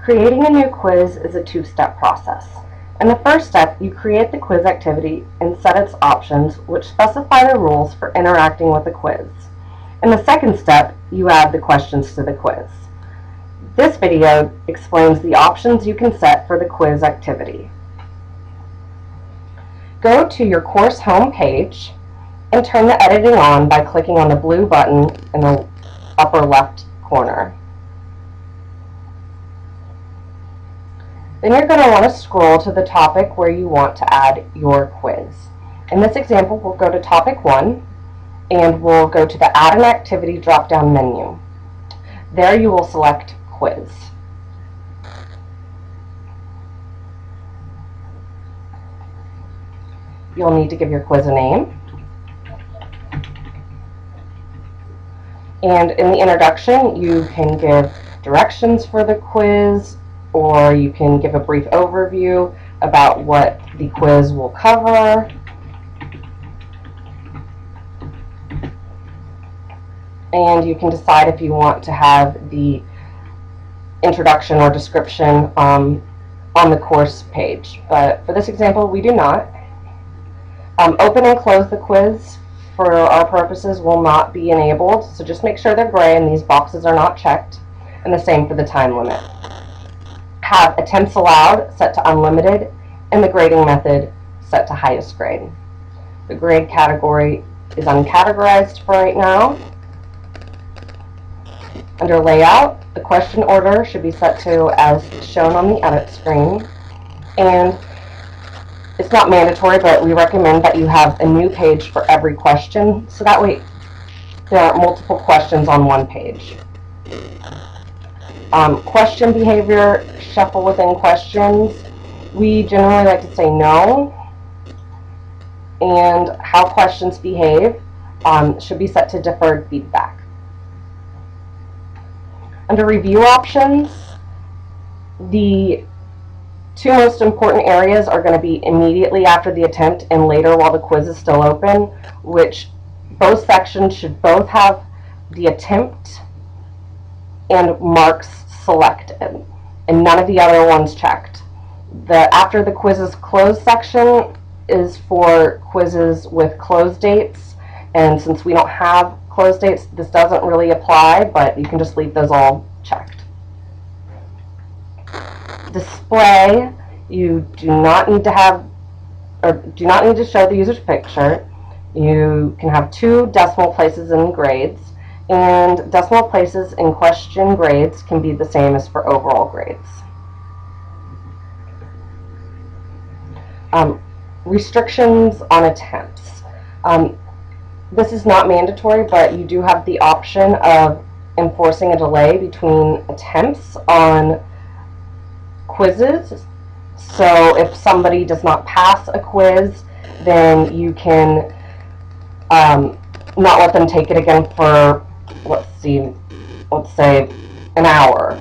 Creating a new quiz is a two-step process. In the first step, you create the quiz activity and set its options, which specify the rules for interacting with the quiz. In the second step, you add the questions to the quiz. This video explains the options you can set for the quiz activity. Go to your course home page and turn the editing on by clicking on the blue button in the upper left corner. Then you're going to want to scroll to the topic where you want to add your quiz. In this example, we'll go to topic 1 and we'll go to the Add an Activity drop-down menu. There you will select Quiz. You'll need to give your quiz a name. And in the introduction, you can give directions for the quiz, or you can give a brief overview about what the quiz will cover. And you can decide if you want to have the introduction or description on the course page. But for this example, we do not. Open and close the quiz for our purposes will not be enabled, so just make sure they're gray and these boxes are not checked, and the same for the time limit. Have attempts allowed set to unlimited and the grading method set to highest grade. The grade category is uncategorized for right now. Under layout, the question order should be set to as shown on the edit screen, and it's not mandatory, but we recommend that you have a new page for every question, so that way there aren't multiple questions on one page. Question behavior, shuffle within questions. We generally like to say no, and how questions behave should be set to deferred feedback. Under review options, the two most important areas are going to be immediately after the attempt and later while the quiz is still open, which both sections should both have the attempt and marks selected, and none of the other ones checked. The after the quiz is closed section is for quizzes with close dates, and since we don't have close dates, this doesn't really apply, but you can just leave those all checked. Display, you do not need to have, or do not need to show the user's picture. You can have 2 decimal places in grades, and decimal places in question grades can be the same as for overall grades. Restrictions on attempts. This is not mandatory, but you do have the option of enforcing a delay between attempts on quizzes. So if somebody does not pass a quiz, then you can not let them take it again for, let's say an hour.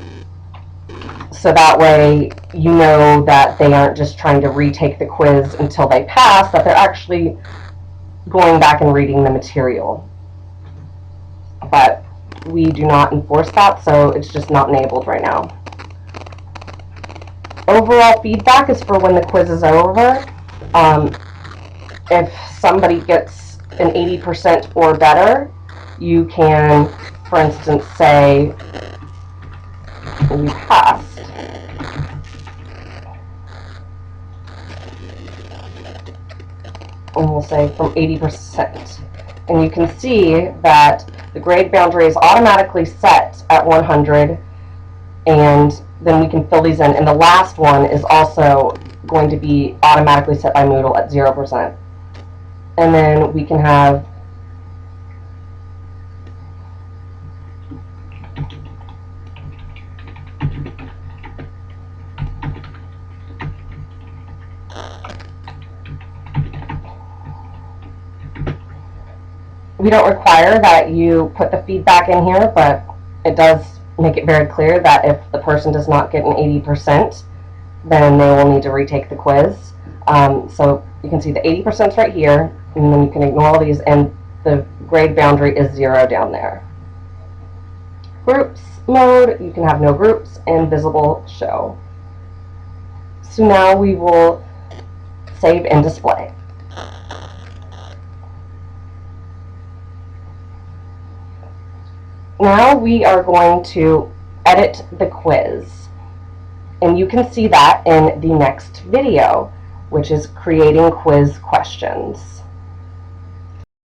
So that way you know that they aren't just trying to retake the quiz until they pass, that they're actually going back and reading the material. But we do not enforce that, so it's just not enabled right now. Overall feedback is for when the quiz is over. If somebody gets an 80% or better, you can, for instance, say you passed. And we'll say from 80%. And you can see that the grade boundary is automatically set at 100, and then we can fill these in. And the last one is also going to be automatically set by Moodle at 0%. And then we can have we don't require that you put the feedback in here, but it does make it very clear that if the person does not get an 80%, then they will need to retake the quiz. So you can see the 80% right here, and then you can ignore all these, and the grade boundary is 0 down there. groups mode, you can have no groups, and visible show. So now we will save and display. Now we are going to edit the quiz, and you can see that in the next video, which is creating quiz questions.